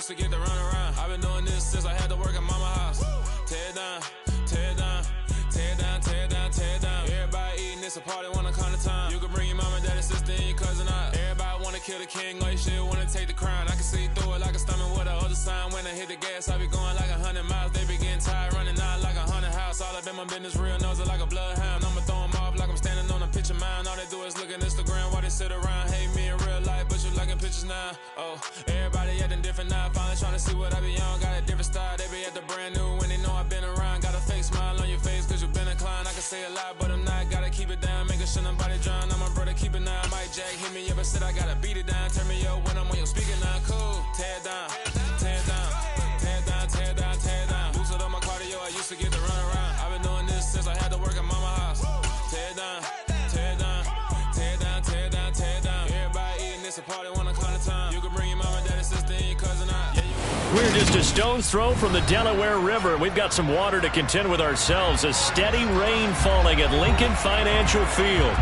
used to get to run around. I've been doing this since I had to work at mama house. Tear it down, tear it down, tear it down, tear it down, tear it down. Everybody eating, it's a party, wanna come to time. You can bring your mama, daddy, sister, and your cousin out. Everybody wanna kill the king, or you shit wanna take the crown. I can see through it like a stomach with a other sign. When I hit the gas, I be going like 100 miles. They be getting tired, running out like a 100 house. All up in my business, real nose it like a bloodhound. I'ma throw 'em off like I'm standing on a picture mound. All they do is look at Instagram while they sit around. Hate me in real life, but you liking pictures now. Oh, everybody acting different now. Finally trying to see what I be on. Got a different style, they be at the brand new when they know I've been around. Got a fake smile on your face cause you been inclined. I can say a lot, but I'm not. Gotta keep it down, making sure nobody drown. I'm my brother, keep it now. Mike Jack hit me up and said I gotta beat it down. Turn me up when I'm on your speaker now. Cool, tear it down, tear it down, tear it down, tear it down, tear it down. Boost it on my cardio, I used to get to run around. I've been doing this since I had to work at mama house. Tear it down, tear it down, tear it down, tear it down, tear it down. Everybody eating, it's a party, wanna come to time. You can bring your mama, daddy, sister, and your cousin out. We're just a stone's throw from the Delaware River. We've got some water to contend with ourselves. A steady rain falling at Lincoln Financial Field.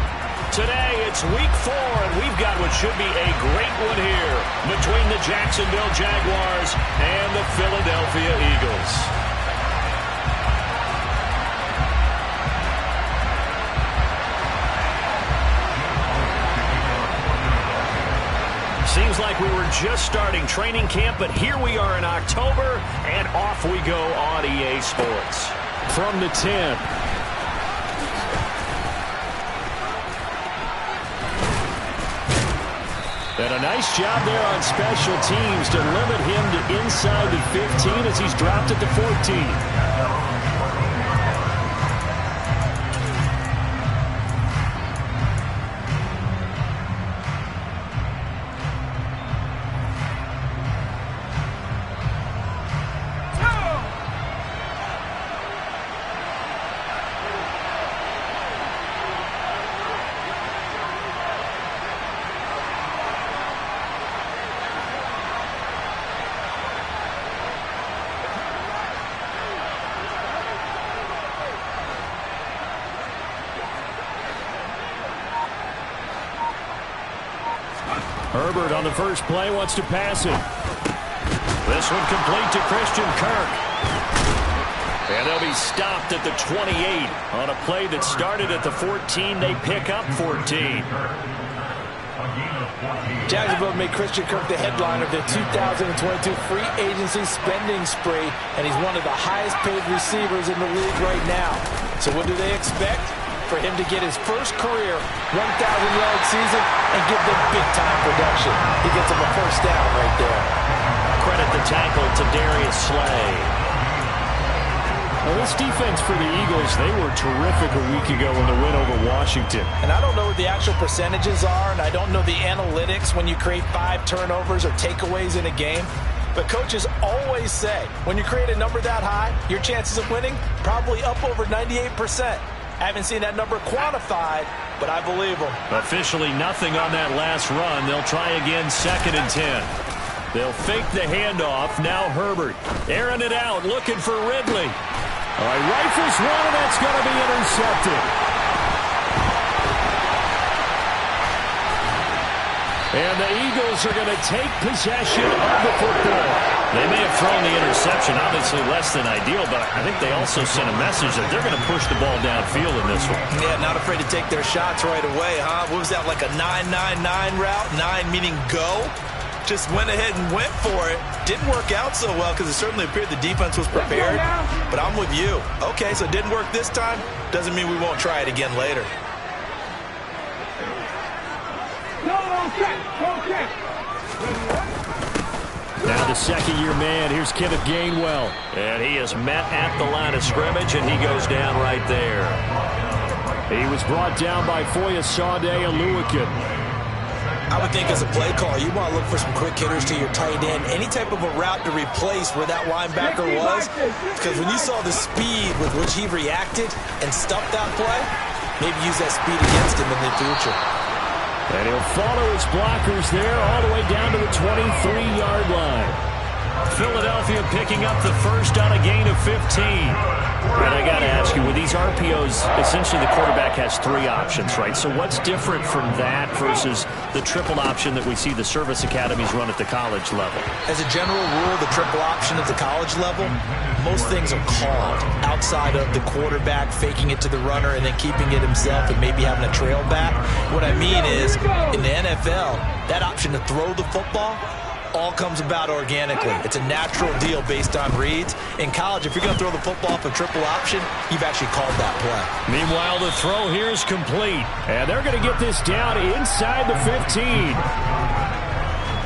Today, it's week 4, and we've got what should be a great one here between the Jacksonville Jaguars and the Philadelphia Eagles. Seems like we were just starting training camp, but here we are in October, and off we go on EA Sports. From the 10. And a nice job there on special teams to limit him to inside the 15 as he's dropped it to 14. Herbert on the first play wants to pass it. This one complete to Christian Kirk. And they'll be stopped at the 28 on a play that started at the 14. They pick up 14. Jacksonville made Christian Kirk the headliner of their 2022 free agency spending spree, and he's one of the highest paid receivers in the league right now. So what do they expect? For him to get his first career 1,000-yard season and give them big-time production. He gets him a first down right there. Credit the tackle to Darius Slay. Well, this defense for the Eagles, they were terrific a week ago in the win over Washington. And I don't know what the actual percentages are, and I don't know the analytics when you create 5 turnovers or takeaways in a game. But coaches always say, when you create a number that high, your chances of winning probably up over 98%. I haven't seen that number quantified, but I believe them. Officially nothing on that last run. They'll try again, 2nd and 10. They'll fake the handoff. Now Herbert airing it out, looking for Ridley. All right, rifles one, and that's going to be intercepted. And the Eagles are going to take possession of the football. They may have thrown the interception, obviously less than ideal, but I think they also sent a message that they're going to push the ball downfield in this one. Yeah, not afraid to take their shots right away, huh? What was that, like a 9-9-9 route? 9 meaning go? Just went ahead and went for it. Didn't work out so well because it certainly appeared the defense was prepared. But I'm with you. Okay, so it didn't work this time. Doesn't mean we won't try it again later. Now the second-year man, here's Kenneth Gainwell. And he is met at the line of scrimmage, and he goes down right there. He was brought down by Foya Sade Aluakin. I would think as a play caller, you want to look for some quick hitters to your tight end. Any type of a route to replace where that linebacker was. Because when you saw the speed with which he reacted and stuffed that play, maybe use that speed against him in the future. And he'll follow his blockers there all the way down to the 23-yard line. Philadelphia picking up the first on a gain of 15. And I got to ask you, with these RPOs, essentially the quarterback has 3 options, right? So what's different from that versus the triple option that we see the service academies run at the college level? As a general rule, the triple option at the college level, most things are called outside of the quarterback faking it to the runner and then keeping it himself and maybe having a trail back. What I mean is, in the NFL, that option to throw the football all comes about organically. It's a natural deal based on reads. In college, if you're going to throw the football off a triple option, you've actually called that play. Meanwhile, the throw here is complete. And they're going to get this down inside the 15.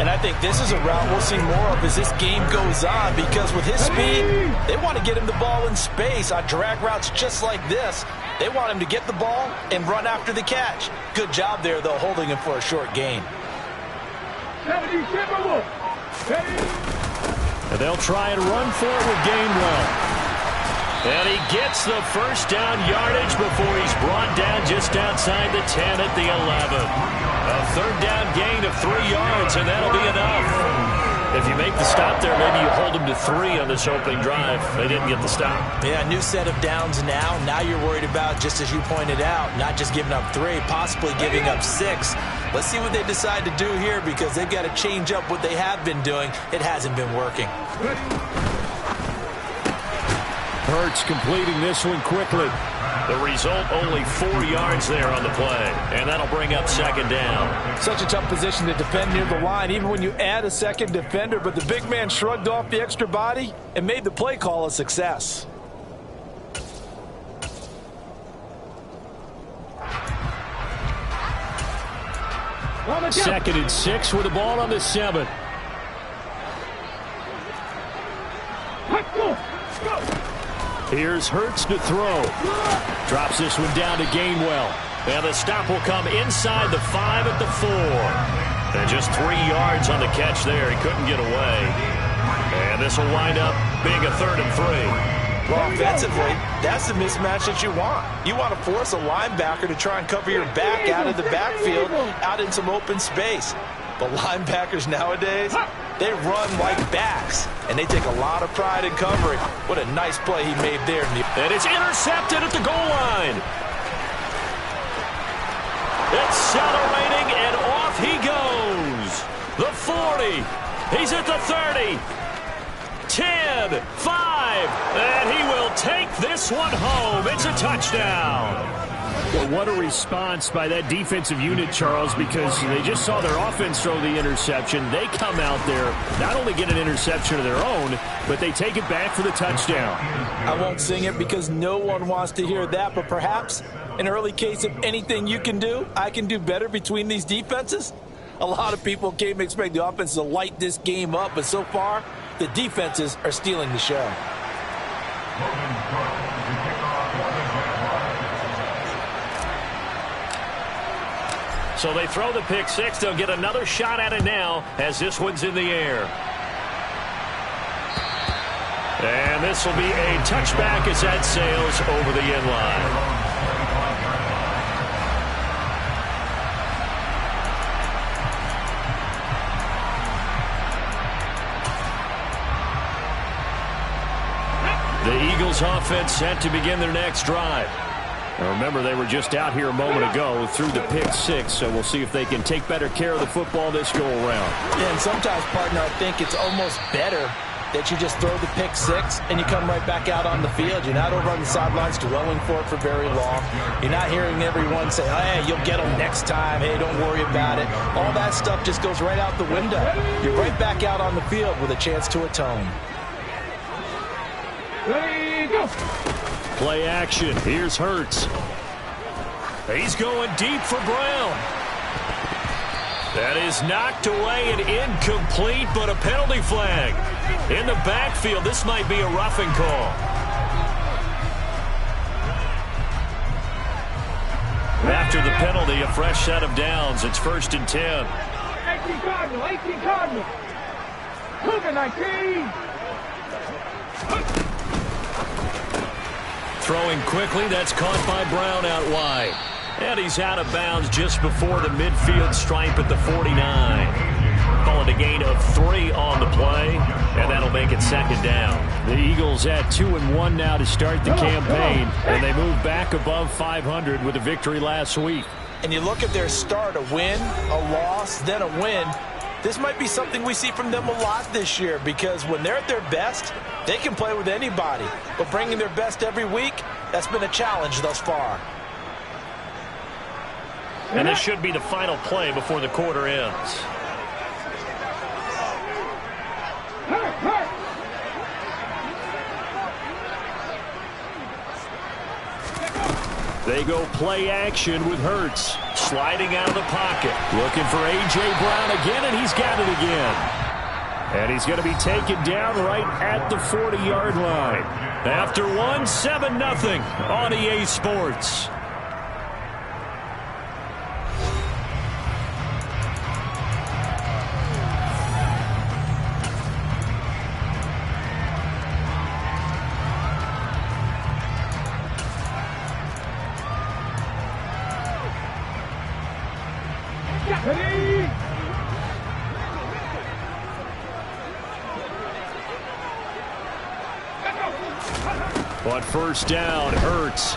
And I think this is a route we'll see more of as this game goes on, because with his speed, they want to get him the ball in space on drag routes just like this. They want him to get the ball and run after the catch. Good job there, though, holding him for a short gain. And they'll try and run for it with Gainwell. And he gets the first down yardage before he's brought down just outside the 10 at the 11. A third down gain of 3 yards, and that'll be enough. If you make the stop there, maybe you hold them to 3 on this opening drive. They didn't get the stop. Yeah, new set of downs now. Now you're worried about, just as you pointed out, not just giving up 3, possibly giving up 6. Let's see what they decide to do here, because they've got to change up what they have been doing. It hasn't been working. Hurts completing this one quickly. The result, only 4 yards there on the play, and that'll bring up second down. Such a tough position to defend near the line, even when you add a second defender, but the big man shrugged off the extra body and made the play call a success. Second and 6 with the ball on the 7. Here's Hurts to throw. Drops this one down to Gainwell. And the stop will come inside the 5 at the 4. And just 3 yards on the catch there. He couldn't get away. And this will wind up being a 3rd and 3. Well, offensively, that's the mismatch that you want. You want to force a linebacker to try and cover your back out of the backfield, out in some open space. But linebackers nowadays, they run like backs, and they take a lot of pride in covering. What a nice play he made there. And it's intercepted at the goal line. Accelerating, and off he goes. The 40. He's at the 30. 10, 5, and he will take this one home. It's a touchdown. Well, what a response by that defensive unit, Charles, because they just saw their offense throw the interception. They come out there, not only get an interception of their own, but they take it back for the touchdown. I won't sing it because no one wants to hear that, but perhaps an early case of anything you can do, I can do better between these defenses. A lot of people came to expect the offense to light this game up, but so far, the defenses are stealing the show. So they throw the pick 6. They'll get another shot at it now as this one's in the air. And this will be a touchback as that sails over the end line. The Eagles offense set to begin their next drive. Now remember, they were just out here a moment ago through the pick 6, so we'll see if they can take better care of the football this go-around. Yeah, and sometimes, partner, I think it's almost better that you just throw the pick 6 and you come right back out on the field. You're not over on the sidelines dwelling for it for very long. You're not hearing everyone say, oh, hey, you'll get them next time. Hey, don't worry about it. All that stuff just goes right out the window. You're right back out on the field with a chance to atone. Ready, go. Play action. Here's Hurts. He's going deep for Brown. That is knocked away and incomplete, but a penalty flag. In the backfield, this might be a roughing call. After the penalty, a fresh set of downs. It's 1st and 10. 18 Cardinal, 18 Cardinal. Cougar 19. Throwing quickly, that's caught by Brown out wide. And he's out of bounds just before the midfield stripe at the 49. Call it a gain of 3 on the play, and that'll make it 2nd down. The Eagles at 2-1 now to start the campaign, and they move back above 500 with a victory last week. and you look at their start, a win, a loss, then a win, this might be something we see from them a lot this year, because when they're at their best, they can play with anybody. But bringing their best every week, that's been a challenge thus far. And this should be the final play before the quarter ends. They go play action with Hurts. Sliding out of the pocket. Looking for A.J. Brown again, and he's got it again. And he's going to be taken down right at the 40-yard line. After one, 7-0 on EA Sports. But first down, Hurts.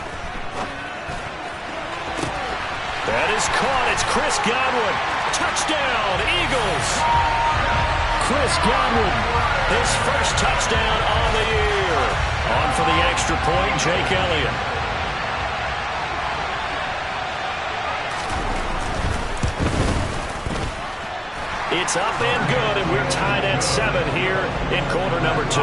That is caught. It's Chris Godwin. Touchdown, Eagles. Chris Godwin, his first touchdown on the year. On for the extra point, Jake Elliott. It's up and good, and we're tied at 7 here in quarter number 2.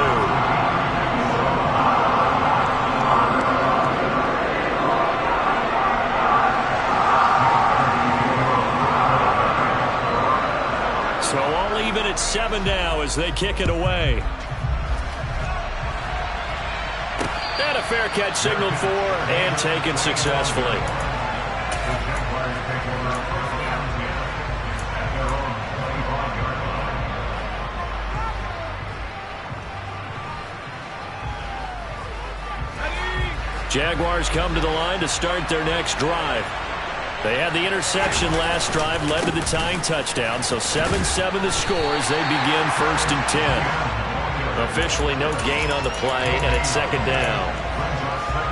So all even at 7 now as they kick it away. And a fair catch signaled for and taken successfully. Jaguars come to the line to start their next drive. They had the interception last drive, led to the tying touchdown, so 7-7 the score as they begin 1st and 10. Officially no gain on the play, and it's 2nd down.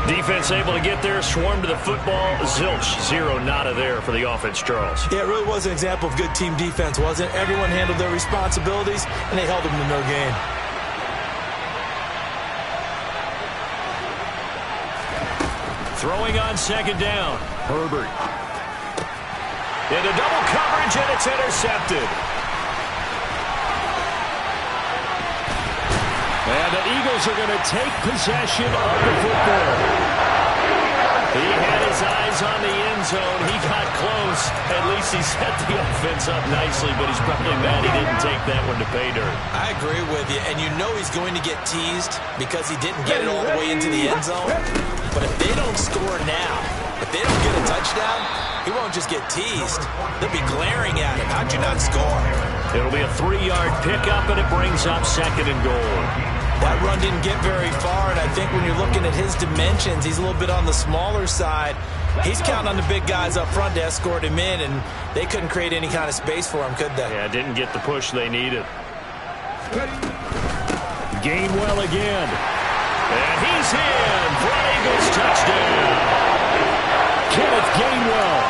Defense able to get there, swarm to the football. Zilch, 0 nada there for the offense, Charles. Yeah, it really was an example of good team defense, wasn't it? Everyone handled their responsibilities, and they held them to no gain. Throwing on 2nd down, Herbert. Into double coverage, and it's intercepted. And the Eagles are going to take possession of the football. He had his eyes on the end zone. He got close. At least he set the offense up nicely, but he's probably mad he didn't take that one to pay dirt. I agree with you, and you know he's going to get teased because he didn't get it all the way into the end zone. But if they don't score now, if they don't get a touchdown, he won't just get teased. They'll be glaring at him. How'd you not score? It'll be a 3-yard pickup, and it brings up 2nd and goal. That run didn't get very far, and I think when you're looking at his dimensions, he's a little bit on the smaller side. He's counting on the big guys up front to escort him in, and they couldn't create any kind of space for him, could they? Yeah, didn't get the push they needed. Gainwell again. And he's in for an Eagles touchdown. Kenneth Gainwell,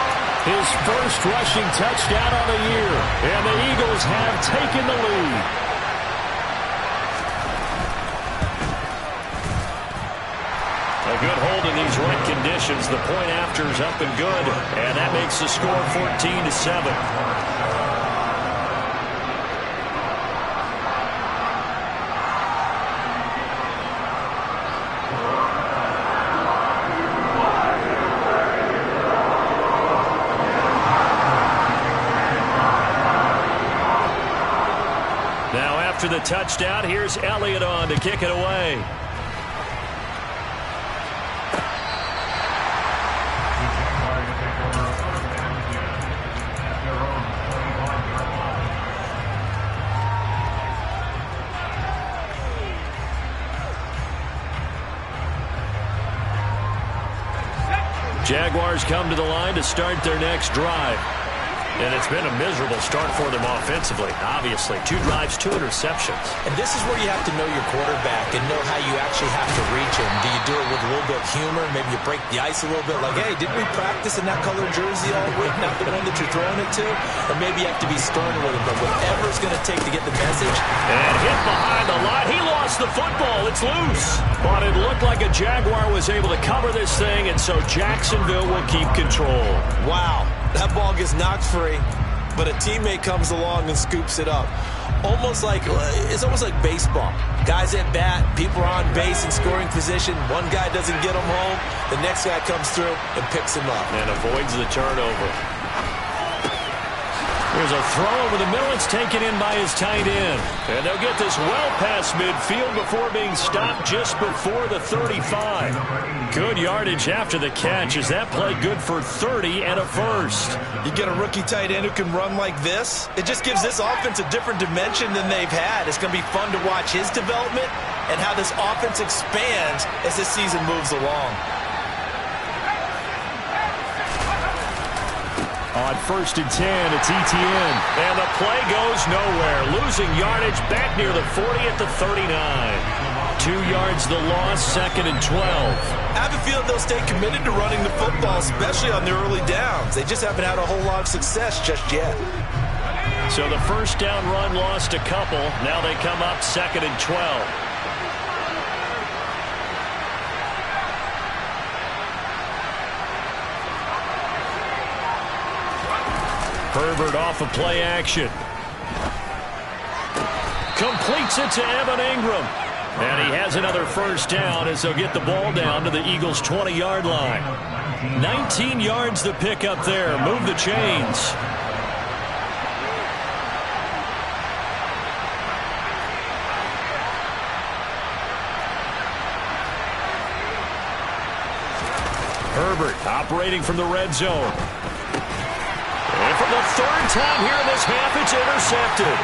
his first rushing touchdown on the year. And the Eagles have taken the lead. A good hold in these wet conditions. The point after is up and good. And that makes the score 14-7. After the touchdown, here's Elliott on to kick it away. Jaguars come to the line to start their next drive. And it's been a miserable start for them offensively, obviously. 2 drives, 2 interceptions. And this is where you have to know your quarterback and know how you actually have to reach him. Do you do it with a little bit of humor? Maybe you break the ice a little bit, like, hey, didn't we practice in that colored jersey all week, not the one that you're throwing it to? Or maybe you have to be stern with him, but whatever it's going to take to get the message. And hit behind the line. He lost the football. It's loose. But it looked like a Jaguar was able to cover this thing, and so Jacksonville will keep control. Wow, that ball gets knocked free, but a teammate comes along and scoops it up. It's almost like baseball. Guys at bat, people are on base in scoring position. One guy doesn't get him home. The next guy comes through and picks him up. And avoids the turnover. Here's a throw over the middle. It's taken in by his tight end. And they'll get this well past midfield before being stopped just before the 35. Good yardage after the catch as that play good for 30 and a first. You get a rookie tight end who can run like this. It just gives this offense a different dimension than they've had. It's going to be fun to watch his development and how this offense expands as this season moves along. On 1st and 10, it's Etienne. And the play goes nowhere. Losing yardage back near the 40 at the 39. 2 yards the loss, 2nd and 12. I have a feeling they'll stay committed to running the football, especially on their early downs. They just haven't had a whole lot of success just yet. So the first down run lost a couple. Now they come up 2nd and 12. Herbert off of play action. Completes it to Evan Ingram. And he has another first down as they'll get the ball down to the Eagles' 20-yard line. 19 yards the pick up there. Move the chains. Herbert operating from the red zone. And for the 3rd time here in this half, it's intercepted.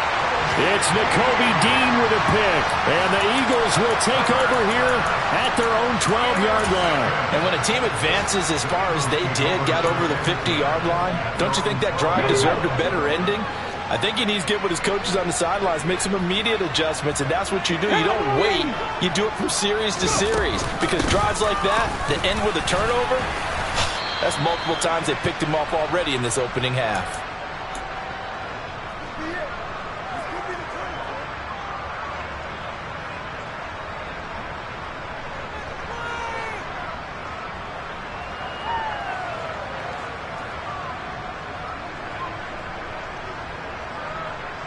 It's Nakobe Dean with a pick. And the Eagles will take over here at their own 12-yard line. And when a team advances as far as they did, got over the 50-yard line, don't you think that drive deserved a better ending? I think he needs to get with his coaches on the sidelines, make some immediate adjustments, and that's what you do. You don't wait. You do it from series to series. Because drives like that end with a turnover, that's multiple times they picked him off already in this opening half.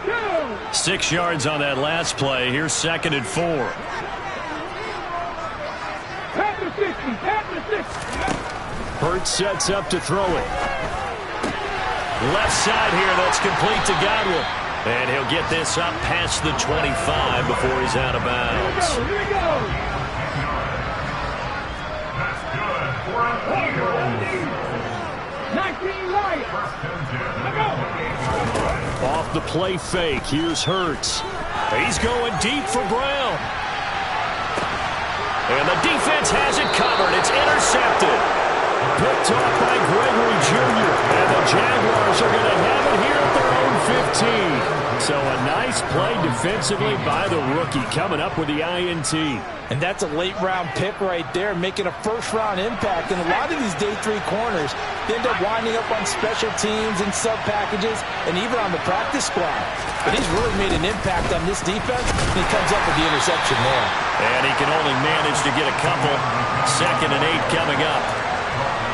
Go! 6 yards on that last play. Here's 2nd and 4. Hurts sets up to throw it. Left side here, that's complete to Godwin. And he'll get this up past the 25 before he's out of bounds. Here we go. That's good. 19 Lions. Off the play fake, here's Hurts. He's going deep for Brown. And the defense has it covered. It's intercepted. Picked off by Gregory Jr. And the Jaguars are going to have it here at their own 15. So a nice play defensively by the rookie coming up with the INT. And that's a late-round pick right there, making a first-round impact. And a lot of these day 3 corners, they end up winding up on special teams and sub-packages and even on the practice squad. But he's really made an impact on this defense, and he comes up with the interception there. And he can only manage to get a couple. 2nd and 8 coming up.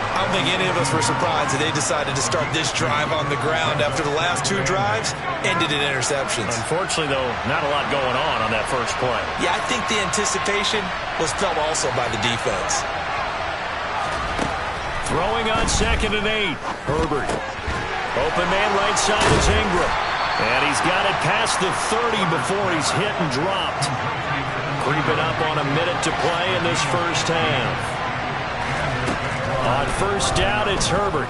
I don't think any of us were surprised that they decided to start this drive on the ground after the last 2 drives ended in interceptions. Unfortunately, though, not a lot going on that first play. Yeah, I think the anticipation was felt also by the defense. Throwing on 2nd and 8. Herbert. Open man right side is Ingram. And he's got it past the 30 before he's hit and dropped. Creeping up on a minute to play in this first half. On first down, it's Herbert.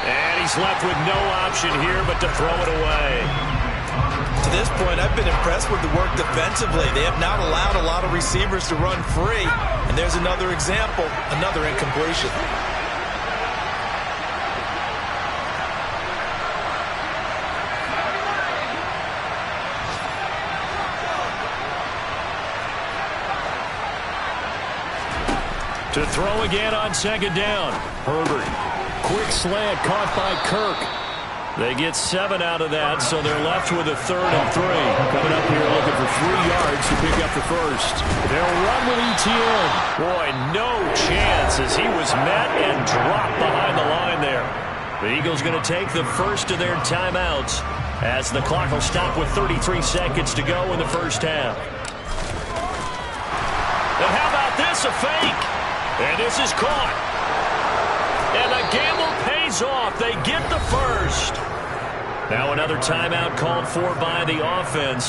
And he's left with no option here but to throw it away. To this point, I've been impressed with the work defensively. They have not allowed a lot of receivers to run free. And there's another example, another incompletion. To throw again on second down. Herbert. Quick slant caught by Kirk. They get 7 out of that, so they're left with a 3rd and 3. Coming up here looking for 3 yards to pick up the first. They'll run with ETN. Boy, no chance as he was met and dropped behind the line there. The Eagles going to take the first of their timeouts as the clock will stop with 33 seconds to go in the first half. And how about this, a fake? And this is caught. And the gamble pays off. They get the first. Now another timeout called for by the offense.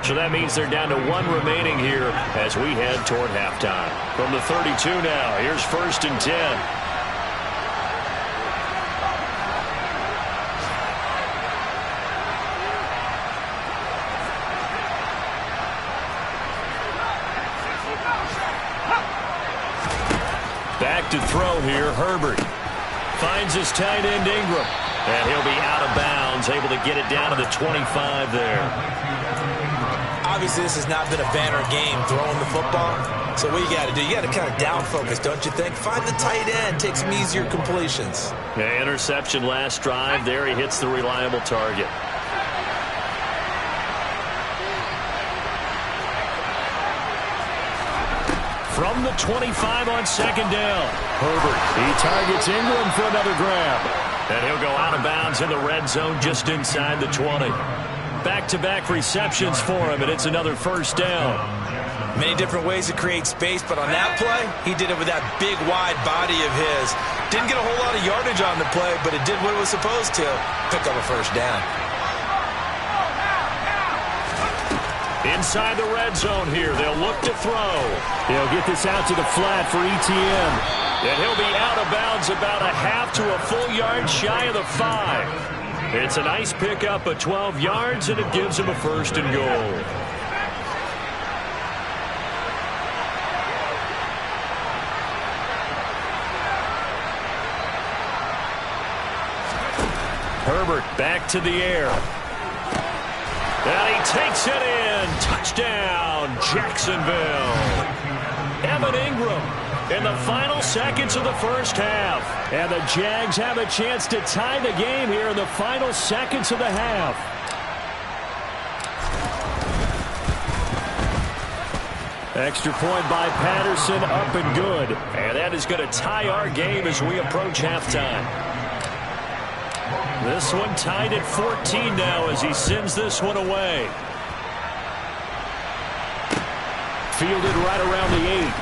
So that means they're down to 1 remaining here as we head toward halftime. From the 32 now, here's 1st and 10. Back to throw here, Herbert. Finds his tight end, Ingram. And he'll be out of bounds, able to get it down to the 25 there. Obviously, this has not been a banner game throwing the football. So what you got to do, you got to kind of down focus, don't you think? Find the tight end, take some easier completions. Yeah, interception last drive. There he hits the reliable target. From the 25 on second down. Herbert, he targets Ingram for another grab. And he'll go out of bounds in the red zone just inside the 20. Back-to-back receptions for him, and it's another first down. Many different ways to create space, but on that play, he did it with that big, wide body of his. Didn't get a whole lot of yardage on the play, but it did what it was supposed to. Pick up a first down. Inside the red zone here, they'll look to throw. He'll get this out to the flat for ETN. And he'll be out of bounds about a half to a full yard shy of the 5. It's a nice pickup of 12 yards, and it gives him a 1st and goal. Herbert back to the air. And he takes it in. Touchdown, Jacksonville. Evan Ingram in the final seconds of the first half. And the Jags have a chance to tie the game here in the final seconds of the half. Extra point by Patterson, up and good. And that is going to tie our game as we approach halftime. This one tied at 14 now as he sends this one away. Fielded right around the 8.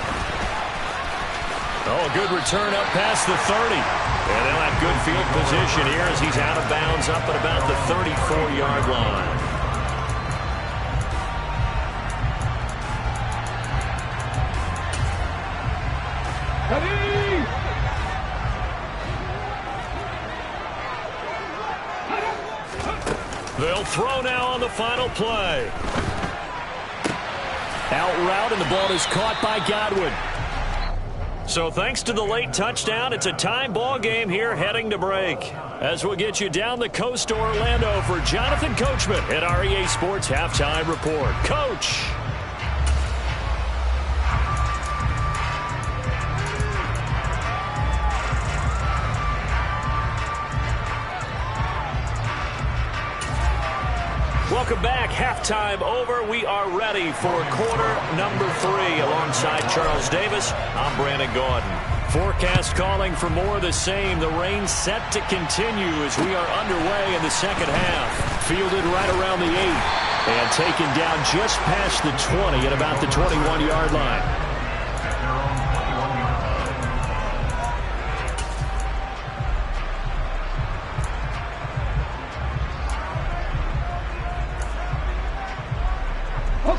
Oh, a good return up past the 30. And they'll have good field position here as he's out of bounds up at about the 34-yard line. They'll throw now on the final play. Out route, and the ball is caught by Godwin. So thanks to the late touchdown, it's a time ball game here heading to break. As we'll get you down the coast to Orlando for Jonathan Coachman at our EA Sports Halftime Report. Coach. Welcome back. Halftime over. We are ready for quarter number 3. Alongside Charles Davis, I'm Brandon Gaudin. Forecast calling for more of the same. The rain set to continue as we are underway in the second half. Fielded right around the 8 and taken down just past the 20 at about the 21-yard line.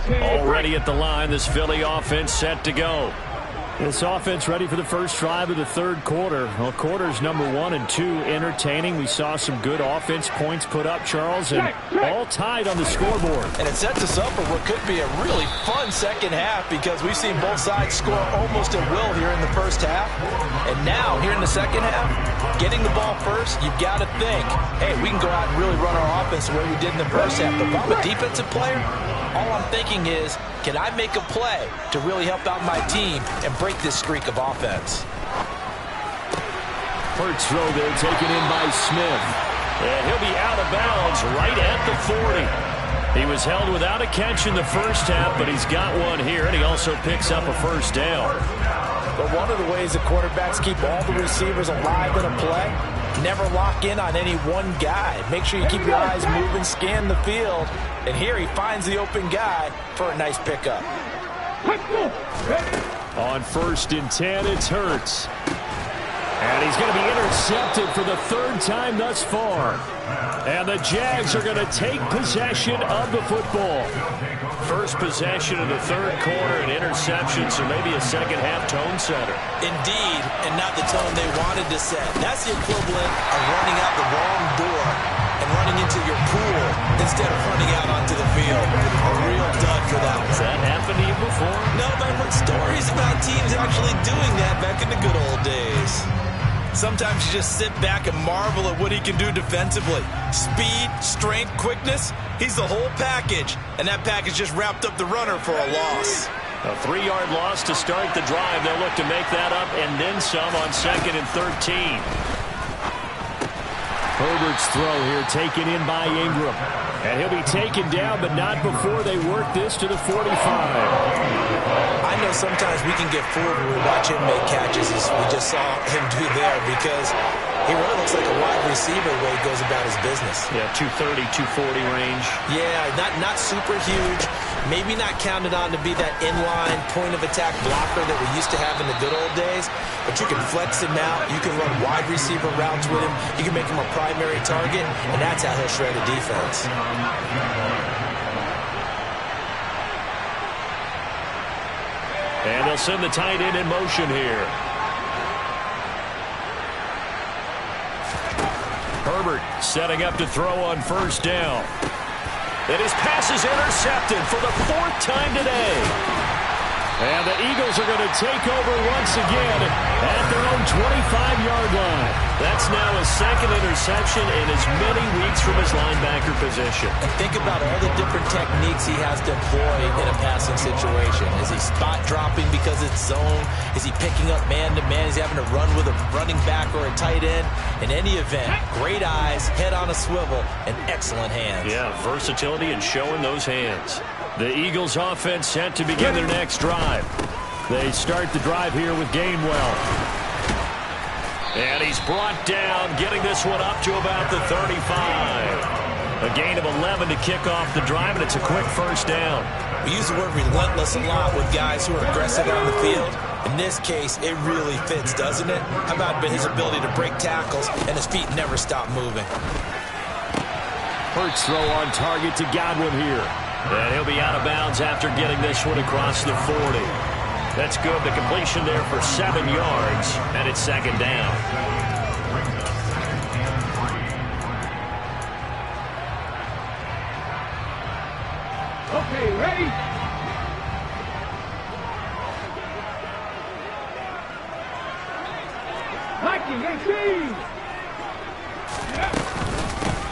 Already at the line, this Philly offense set to go. This offense ready for the first drive of the third quarter. Well, quarters number 1 and 2 entertaining. We saw some good offense points put up, Charles, and all tied on the scoreboard. And it sets us up for what could be a really fun second half because we've seen both sides score almost at will here in the first half. And now, here in the second half, getting the ball first, you've got to think, hey, we can go out and really run our offense the way we did in the first half. But if I'm a defensive player, All I'm thinking is, can I make a play to really help out my team and break this streak of offense? Hurts throw there taken in by Smith. And he'll be out of bounds right at the 40. He was held without a catch in the first half, but he's got one here, and he also picks up a first down. But one of the ways the quarterbacks keep all the receivers alive in a play, never lock in on any one guy. Make sure you keep your eyes moving, scan the field. And here he finds the open guy for a nice pickup. On 1st and 10, it's Hurts. And he's going to be intercepted for the 3rd time thus far. And the Jags are going to take possession of the football. First possession of the 3rd quarter, an interception, so maybe a second-half tone setter. Indeed, and not the tone they wanted to set. That's the equivalent of running out the wrong door and running into your pool instead of running out onto the field. A real dud for that one. Has that happened to you before? No, but I've heard stories about teams actually doing that back in the good old days. Sometimes you just sit back and marvel at what he can do defensively. Speed, strength, quickness, he's the whole package. And that package just wrapped up the runner for a loss. A 3-yard loss to start the drive. They'll look to make that up and then some on 2nd and 13. Herbert's throw here taken in by Ingram. And he'll be taken down, but not before they work this to the 45. I know sometimes we can get fooled when we watch him make catches, as we just saw him do there, because he really looks like a wide receiver the way he goes about his business. Yeah, 230, 240 range. Yeah, not super huge. Maybe not counted on to be that inline point-of-attack blocker that we used to have in the good old days, but you can flex him out. You can run wide receiver routes with him. You can make him a primary target, and that's how he'll shred a defense. And they'll send the tight end in motion here. Herbert setting up to throw on 1st down. And his pass is intercepted for the 4th time today. And the Eagles are going to take over once again at their own 25-yard line. That's now his 2nd interception in as many weeks from his linebacker position. And think about all the different techniques he has to employ in a passing situation. Is he spot dropping because it's zone? Is he picking up man-to-man? Is he having to run with a running back or a tight end? In any event, great eyes, head on a swivel, and excellent hands. Yeah, versatility and showing those hands. The Eagles offense set to begin their next drive. They start the drive here with Gainwell. And he's brought down, getting this one up to about the 35. A gain of 11 to kick off the drive, and it's a quick 1st down. We use the word relentless a lot with guys who are aggressive on the field. In this case, it really fits, doesn't it? How about his ability to break tackles and his feet never stop moving? Hurts throw on target to Godwin here. And he'll be out of bounds after getting this one across the 40. That's good. The completion there for 7 yards, and it's 2nd down. Okay, ready?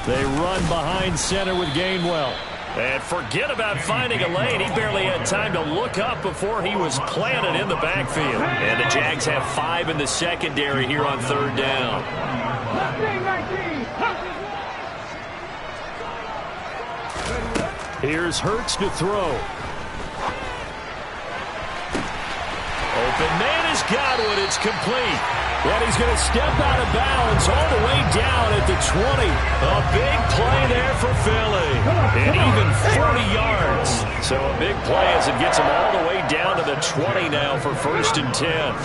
They run behind center with Gainwell. And forget about finding a lane. He barely had time to look up before he was planted in the backfield. And the Jags have 5 in the secondary here on 3rd down. Here's Hurts to throw. Open man is Godwin. It's complete. And he's going to step out of bounds all the way down at the 20. A big play there for Philly. And even 40 yards. So a big play as it gets him all the way down to the 20 now for 1st and 10.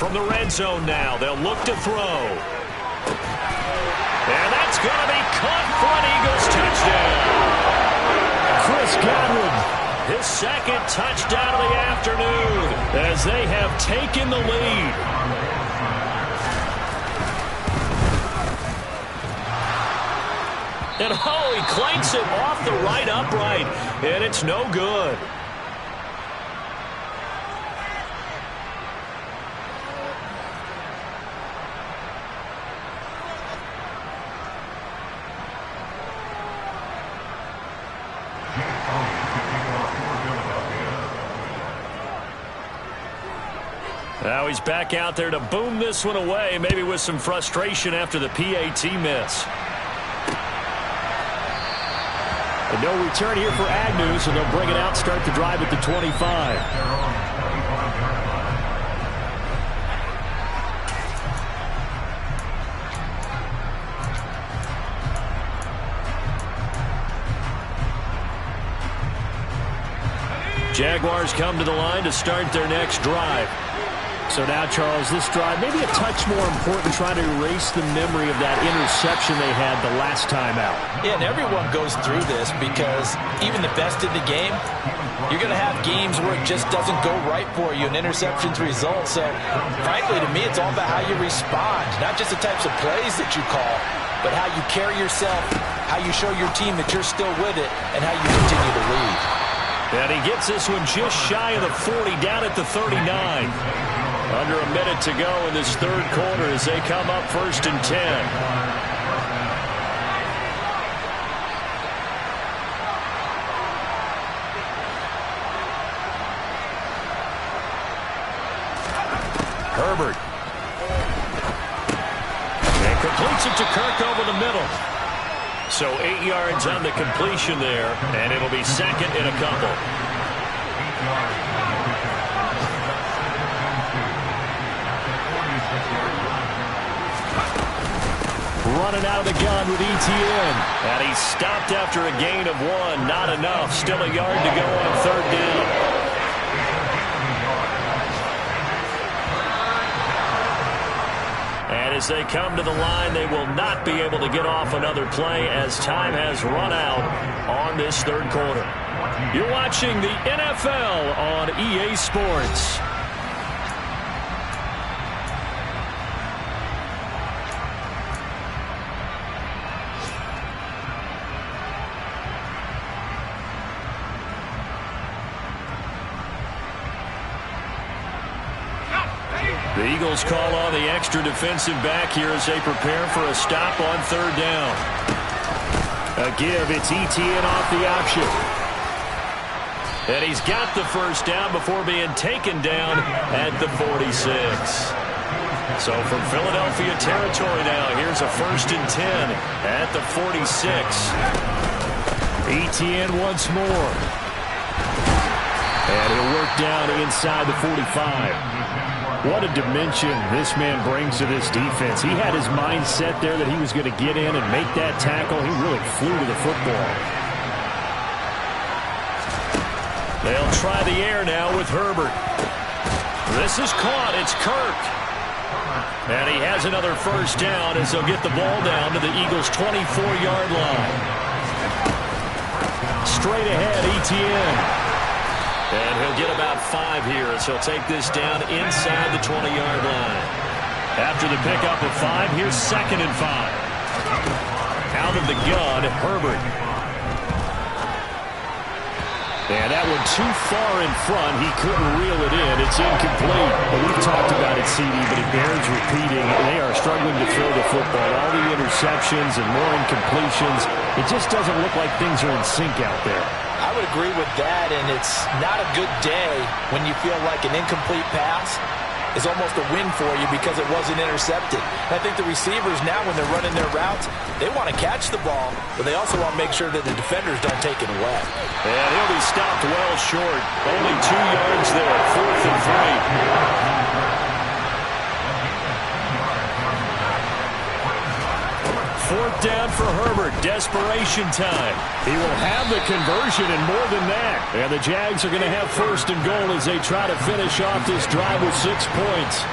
From the red zone now, they'll look to throw. And that's going to be caught for an Eagles touchdown. Chris Godwin, his 2nd touchdown of the afternoon as they have taken the lead. And oh, he clanks it off the right upright, and it's no good. Now he's back out there to boom this one away, maybe with some frustration after the PAT miss. And no return here for Agnew, so they'll bring it out, start the drive at the 25. Jaguars come to the line to start their next drive. So now, Charles, this drive maybe a touch more important, trying to erase the memory of that interception they had the last time out. Yeah, and everyone goes through this because even the best in the game, you're going to have games where it just doesn't go right for you, and interceptions result. So, frankly, to me, it's all about how you respond, not just the types of plays that you call, but how you carry yourself, how you show your team that you're still with it, and how you continue to lead. And he gets this one just shy of the 40, down at the 39. Under a minute to go in this third quarter as they come up 1st and 10. Herbert. And completes it to Kirk over the middle. So 8 yards on the completion there, and it'll be second in a couple. Running out of the gun with ETN. And he's stopped after a gain of 1. Not enough. Still a yard to go on 3rd down. And as they come to the line, they will not be able to get off another play as time has run out on this third quarter. You're watching the NFL on EA Sports. The Eagles call on the extra defensive back here as they prepare for a stop on 3rd down. A give, it's ETN off the option. And he's got the first down before being taken down at the 46. So from Philadelphia territory now, here's a 1st and 10 at the 46. ETN once more. And he'll work down inside the 45. What a dimension this man brings to this defense. He had his mind set there that he was going to get in and make that tackle. He really flew to the football. They'll try the air now with Herbert. This is caught. It's Kirk. And he has another first down as they'll get the ball down to the Eagles' 24-yard line. Straight ahead, ETN. And he'll get about 5 here as he'll take this down inside the 20-yard line. After the pickup of 5, here's 2nd and 5. Out of the gun, Herbert. And that one too far in front. He couldn't reel it in. It's incomplete. Well, we've talked about it, CD, but it bears repeating. They are struggling to throw the football. All the interceptions and more incompletions. It just doesn't look like things are in sync out there. I would agree with that, and it's not a good day when you feel like an incomplete pass is almost a win for you because it wasn't intercepted. And I think the receivers now, when they're running their routes, they want to catch the ball, but they also want to make sure that the defenders don't take it away. And he'll be stopped well short. Only 2 yards there, 4th and 3. 4th down for Herbert. Desperation time. He will have the conversion and more than that. And the Jags are going to have 1st and goal as they try to finish off this drive with 6 points.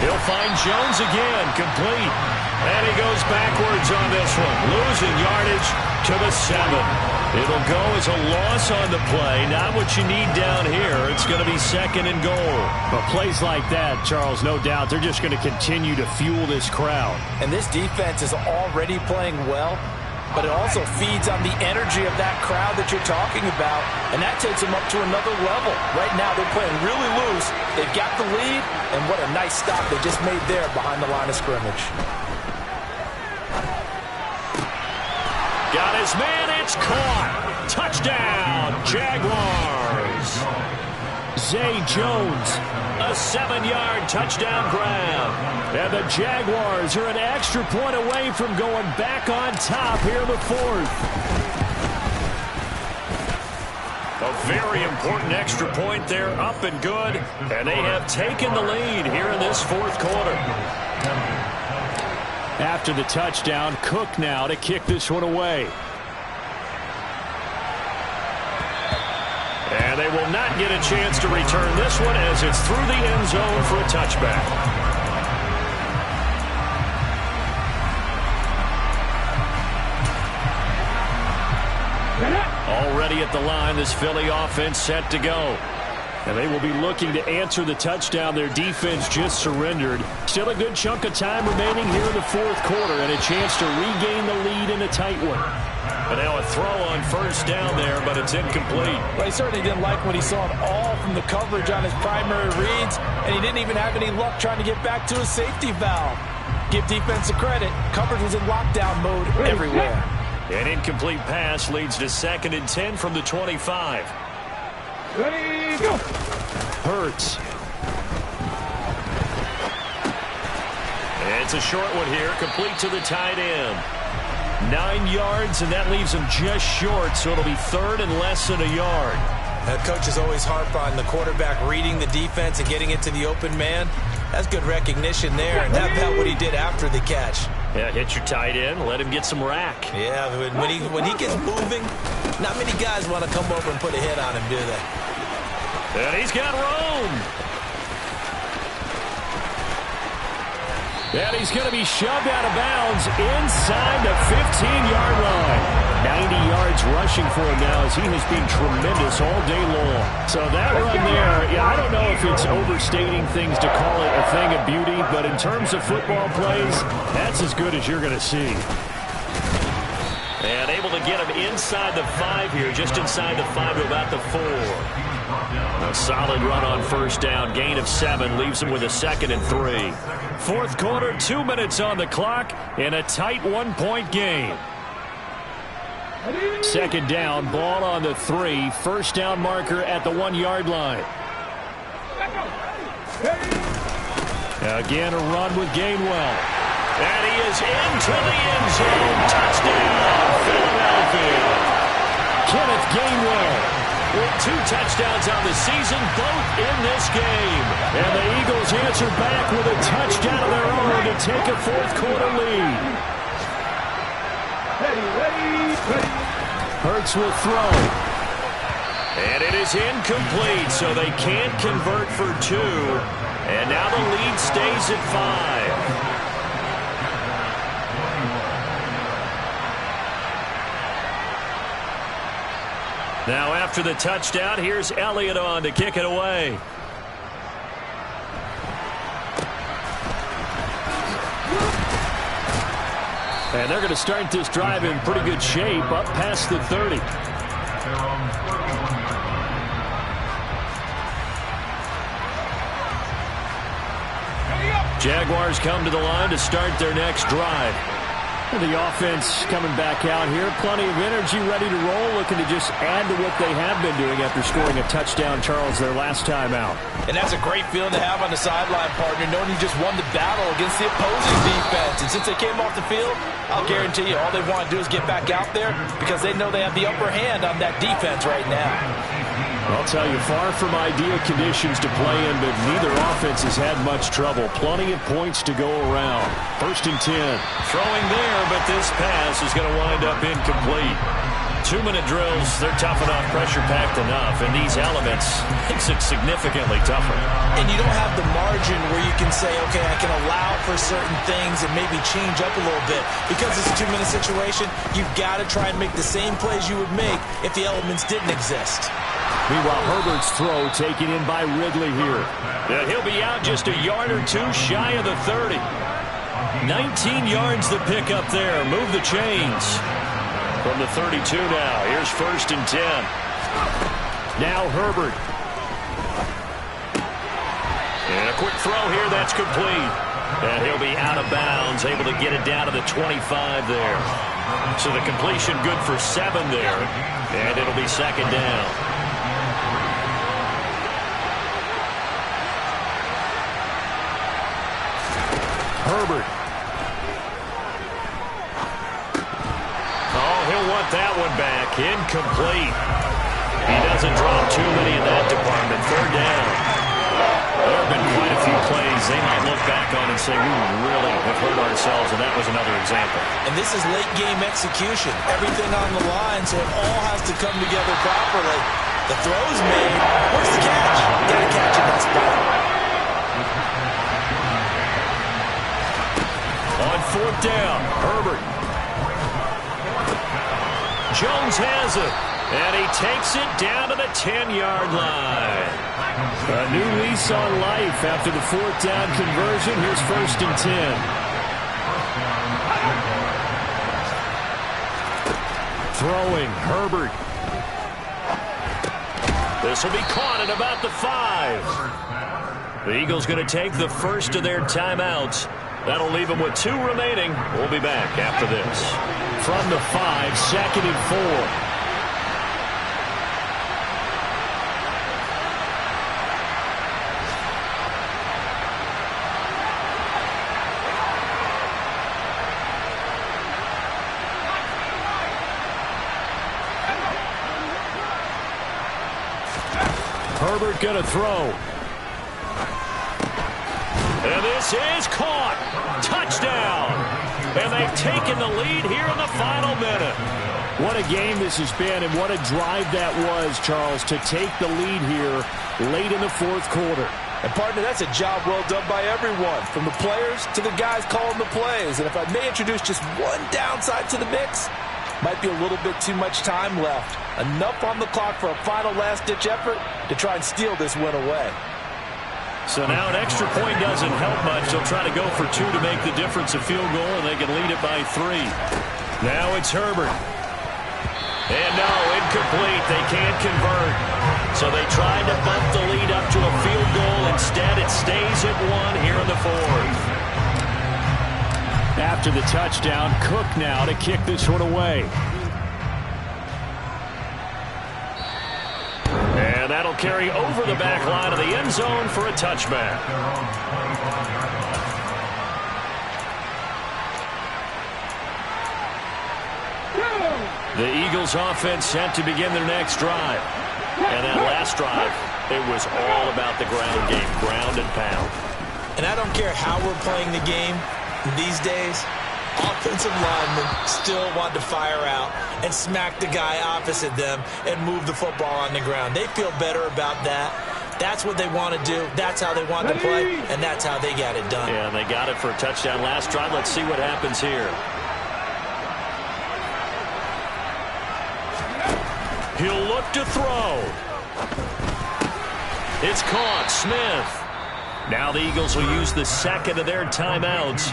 He'll find Jones again, complete. And he goes backwards on this one, losing yardage to the 7. It'll go as a loss on the play. Not what you need down here. It's going to be 2nd and goal. But plays like that, Charles, no doubt, they're just going to continue to fuel this crowd. And this defense is already playing well, but it also feeds on the energy of that crowd that you're talking about, and that takes them up to another level. Right now, they're playing really loose. They've got the lead, and what a nice stop they just made there behind the line of scrimmage. his man. It's caught. Touchdown, Jaguars. Zay Jones, a 7-yard touchdown grab. And the Jaguars are an extra point away from going back on top here in the fourth. A very important extra point there, up and good. And they have taken the lead here in this fourth quarter. After the touchdown, Cook now to kick this one away. And they will not get a chance to return this one as it's through the end zone for a touchback. Already at the line, this Philly offense set to go. And they will be looking to answer the touchdown their defense just surrendered. Still a good chunk of time remaining here in the fourth quarter and a chance to regain the lead in a tight one. But now a throw on first down there, but it's incomplete. Well, he certainly didn't like what he saw at all from the coverage on his primary reads, and he didn't even have any luck trying to get back to his safety valve. Give defense a credit. Coverage was in lockdown mode everywhere. An incomplete pass leads to 2nd and 10 from the 25. Ready, go. Hurts. It's a short one here, complete to the tight end. 9 yards, and that leaves him just short, so it'll be 3rd and less than a yard. Coaches always harp on the quarterback reading the defense and getting it to the open man. That's good recognition there, and how about what he did after the catch? Yeah, hit your tight end, let him get some rack. Yeah, when he gets moving, not many guys want to come over and put a hit on him, do they? And he's got room. And he's going to be shoved out of bounds inside the 15-yard line. 90 yards rushing for him now as he has been tremendous all day long. So that run there, yeah, I don't know if it's overstating things to call it a thing of beauty, but in terms of football plays, that's as good as you're going to see. And able to get him inside the 5 here, just inside the 5 to about the 4. A solid run on first down, gain of 7, leaves him with a 2nd and 3. Fourth quarter, 2 minutes on the clock in a tight 1-point game. 2nd down, ball on the 3, first down marker at the 1-yard line. Again, a run with Gainwell. And he is into the end zone. Touchdown, Philadelphia. Kenneth Gainwell with 2 touchdowns on the season, both in this game. And the Eagles answer back with a touchdown of their own to take a fourth quarter lead. Ready. Hurts will throw. And it is incomplete, so they can't convert for 2. And now the lead stays at 5. Now after the touchdown, here's Elliott on to kick it away. And they're going to start this drive in pretty good shape, up past the 30. Jaguars come to the line to start their next drive. The offense coming back out here. Plenty of energy, ready to roll, looking to just add to what they have been doing after scoring a touchdown, Charles, their last time out. And that's a great feeling to have on the sideline, partner, knowing you just won the battle against the opposing defense. And since they came off the field, I'll guarantee you all they want to do is get back out there because they know they have the upper hand on that defense right now. I'll tell you, far from ideal conditions to play in, but neither offense has had much trouble. Plenty of points to go around. 1st and 10. Throwing there, but this pass is going to wind up incomplete. 2-minute drills, they're tough enough, pressure-packed enough, and these elements makes it significantly tougher. And you don't have the margin where you can say, okay, I can allow for certain things and maybe change up a little bit. Because it's a 2-minute situation, you've got to try and make the same plays you would make if the elements didn't exist. Meanwhile, Herbert's throw taken in by Ridley here. And he'll be out just a yard or 2 shy of the 30. 19 yards the pick up there. Move the chains. From the 32 now. Here's 1st and 10. Now Herbert. And a quick throw here. That's complete. And he'll be out of bounds. Able to get it down to the 25 there. So the completion good for 7 there, and it'll be second down. Herbert. Oh, he'll want that one back. Incomplete. He doesn't drop too many in that department. Third down. There have been quite a few plays they might look back on and say, we really have hurt ourselves, and that was another example. And this is late-game execution. Everything on the line, so it all has to come together properly. The throw's made. Where's the catch? Got to catch in that spot. On fourth down, Herbert. Jones has it, and he takes it down to the 10-yard line. A new lease on life after the fourth down conversion. Here's 1st and 10. Throwing, Herbert. This will be caught at about the 5. The Eagles going to take the first of their timeouts. That'll leave them with 2 remaining. We'll be back after this. From the 5, 2nd and 4. Herbert going to throw. And this is caught. Touchdown. And they've taken the lead here in the final minute. What a game this has been, and what a drive that was, Charles, to take the lead here late in the fourth quarter. And, partner, that's a job well done by everyone, from the players to the guys calling the plays. And if I may introduce just one downside to the mix, might be a little bit too much time left. Enough on the clock for a final last-ditch effort to try and steal this win away. So now an extra point doesn't help much. They'll try to go for 2 to make the difference a field goal, and they can lead it by 3. Now it's Herbert. And no, incomplete. They can't convert. So they tried to bump the lead up to a field goal. Instead, it stays at 1 here in the fourth. After the touchdown, Cook now to kick this one away. And that'll carry over the back line of the end zone for a touchback. The Eagles offense set to begin their next drive. And that last drive, it was all about the ground game, ground and pound. And I don't care how we're playing the game these days, offensive linemen still want to fire out and smack the guy opposite them and move the football on the ground. They feel better about that. That's what they want to do. That's how they want to play, and that's how they got it done. Yeah, and they got it for a touchdown last drive. Let's see what happens here. He'll look to throw. It's caught. Smith. Now the Eagles will use the second of their timeouts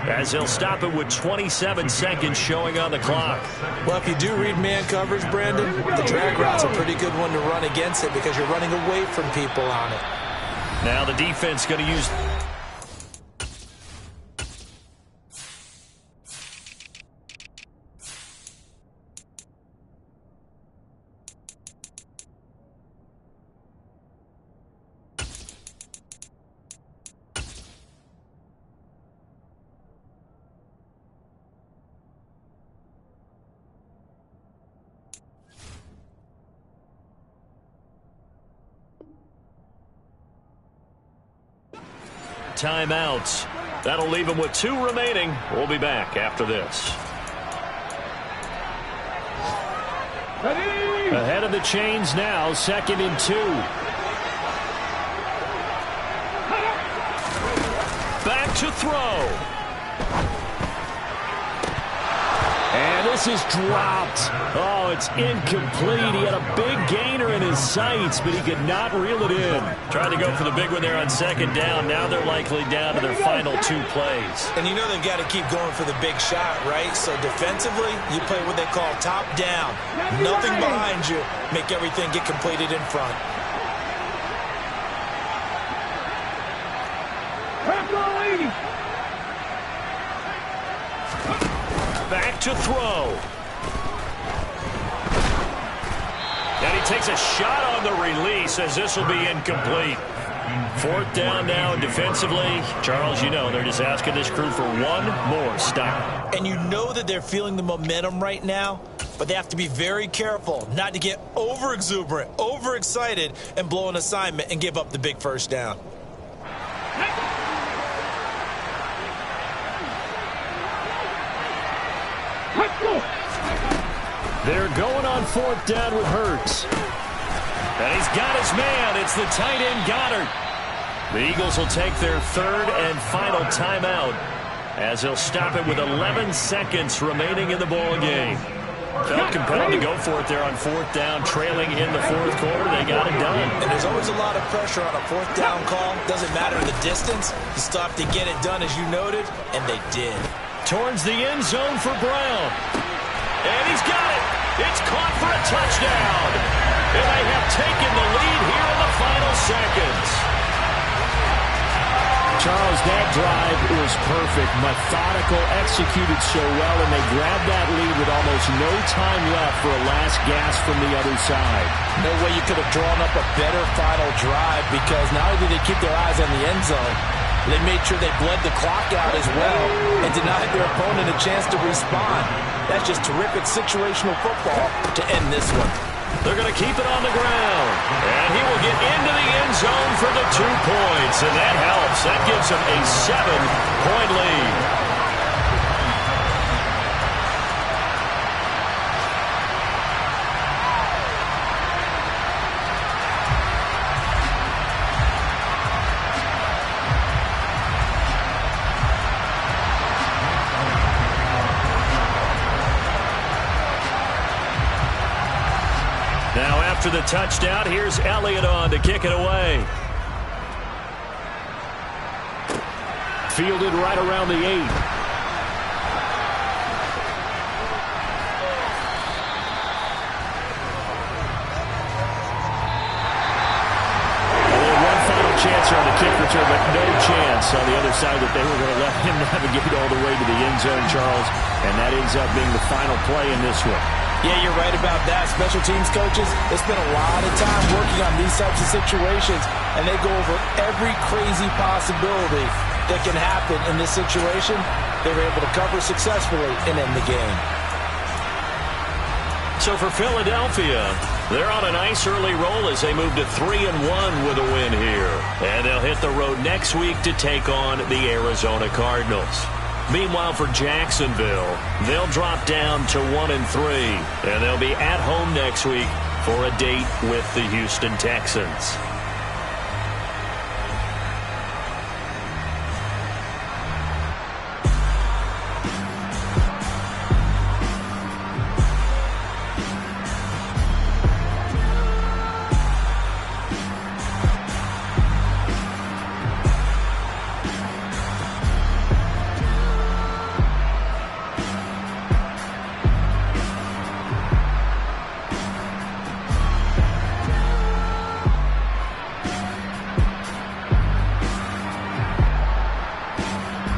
as they'll stop it with 27 seconds showing on the clock. Well, if you do read man coverage, Brandon, the drag route's a pretty good one to run against it because you're running away from people on it. Now the defense going to use... timeouts. That'll leave them with 2 remaining. We'll be back after this. Ahead of the chains now, 2nd and 2. Back to throw. And this is dropped. Oh, it's incomplete. He had a big gainer in his sights, but he could not reel it in. Tried to go for the big one there on 2nd down. Now they're likely down to their final 2 plays. And you know they've got to keep going for the big shot, right? So defensively, you play what they call top down. Nothing behind you. Make everything get completed in front. back to throw. And he takes a shot on the release as this will be incomplete. Fourth down now defensively. Charles, you know, they're just asking this crew for one more stop. And you know that they're feeling the momentum right now, but they have to be very careful not to get over-exuberant, over-excited, and blow an assignment and give up the big first down. They're going on fourth down with Hurts. And he's got his man. It's the tight end Goddard. The Eagles will take their third and final timeout as they'll stop it with 11 seconds remaining in the ball game. Felt compelled to go for it there on fourth down, trailing in the fourth quarter. They got it done. And there's always a lot of pressure on a fourth down call. Doesn't matter the distance. You stop to get it done, as you noted, and they did. Towards the end zone for Brown. And he's got it. It's caught for a touchdown. And they have taken the lead here in the final seconds. Charles, that drive was perfect. Methodical, executed so well, and they grabbed that lead with almost no time left for a last gasp from the other side. No way you could have drawn up a better final drive, because not only did they keep their eyes on the end zone, they made sure they bled the clock out as well and denied their opponent a chance to respond. That's just terrific situational football to end this one. They're going to keep it on the ground. And he will get into the end zone for the 2 points. And that helps. That gives him a 7-point lead. Now after the touchdown, here's Elliott on to kick it away. Fielded right around the 8. Chance on the kick return, but no chance on the other side that they were going to let him navigate all the way to the end zone, Charles, and that ends up being the final play in this one. Yeah, you're right about that. Special teams coaches, they spend a lot of time working on these types of situations, and they go over every crazy possibility that can happen in this situation. They were able to cover successfully and end the game. So for Philadelphia, they're on a nice early roll as they move to 3-1 with a win here. And they'll hit the road next week to take on the Arizona Cardinals. Meanwhile, for Jacksonville, they'll drop down to 1-3. And they'll be at home next week for a date with the Houston Texans.